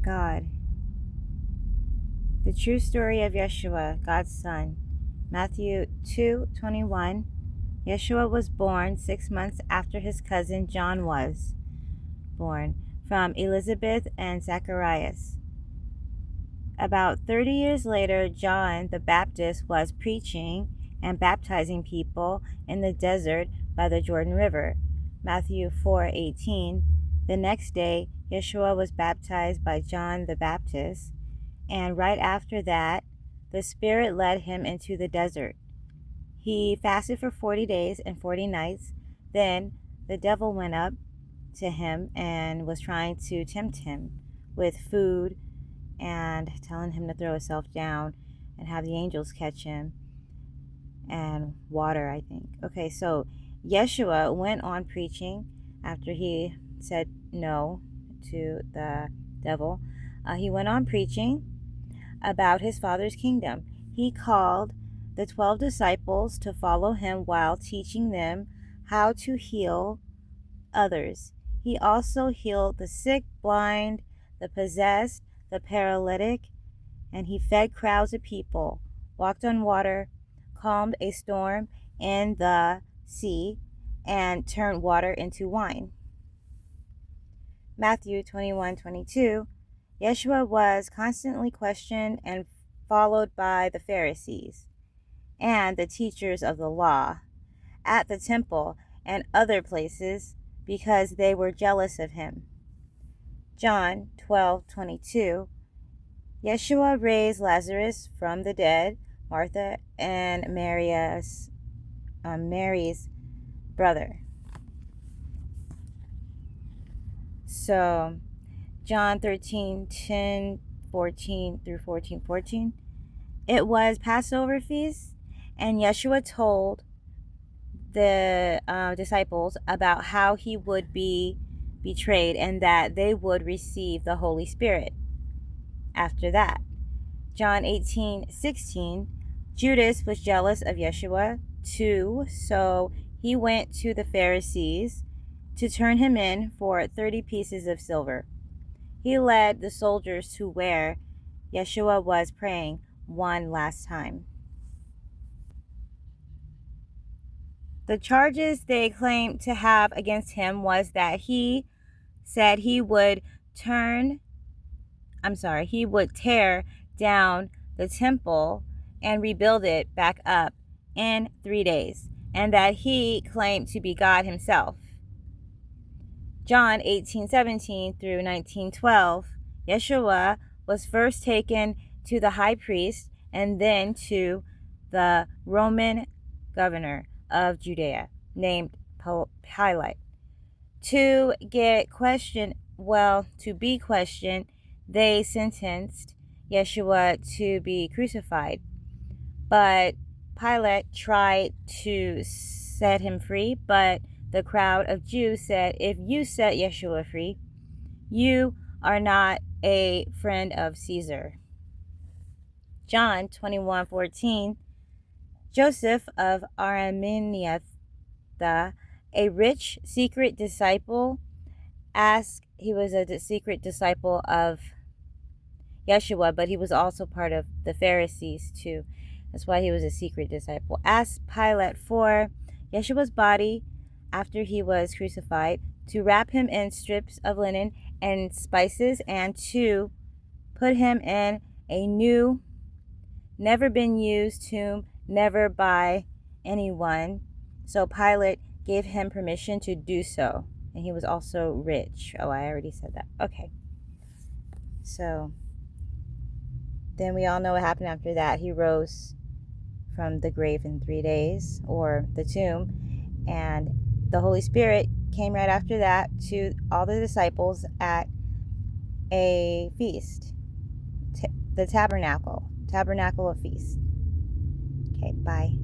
God. The true story of Yeshua, God's Son. Matthew 2:21. Yeshua was born 6 months after his cousin John was born, from Elizabeth and Zacharias. About 30 years later, John the Baptist was preaching and baptizing people in the desert by the Jordan River. Matthew 4:18. The next day, Yeshua was baptized by John the Baptist, and right after that, the Spirit led him into the desert. He fasted for 40 days and 40 nights. Then the devil went up to him and was trying to tempt him with food and telling him to throw himself down and have the angels catch him, and water, I think. Okay, so Yeshua went on preaching after he said no to the devil. He went on preaching about his Father's kingdom. He called the 12 disciples to follow him while teaching them how to heal others. He also healed the sick, blind, the possessed, the paralytic, and he fed crowds of people, walked on water, calmed a storm in the sea, and turned water into wine. Matthew 21:22. Yeshua was constantly questioned and followed by the Pharisees and the teachers of the law at the temple and other places because they were jealous of him. John 12:22. Yeshua raised Lazarus from the dead, Martha and Mary's brother. So John 13:10, 14 through 14:14. It was Passover feast, and Yeshua told the disciples about how he would be betrayed and that they would receive the Holy Spirit after that. John 18:16. Judas was jealous of Yeshua too, so he went to the Pharisees to turn him in for 30 pieces of silver. He led the soldiers to where Yeshua was praying one last time. The charges they claimed to have against him was that he said he would tear down the temple and rebuild it back up in 3 days, and that he claimed to be God himself. John 18:17 through 19:12. Yeshua was first taken to the high priest and then to the Roman governor of Judea named Pilate. To be questioned, they sentenced Yeshua to be crucified. But Pilate tried to set him free, but the crowd of Jews said, if you set Yeshua free, you are not a friend of Caesar. John 21:14. Joseph of Arimathea, a rich secret disciple, he was a secret disciple of Yeshua, but he was also part of the Pharisees too. That's why he was a secret disciple. Asked Pilate for Yeshua's body after he was crucified, to wrap him in strips of linen and spices, and to put him in a new, never been used tomb, never by anyone. So Pilate gave him permission to do so. And he was also rich. Oh, I already said that. Okay. So then we all know what happened after that. He rose from the grave in 3 days, or the tomb, and the Holy Spirit came right after that to all the disciples at a feast, the tabernacle of feast. Okay, bye.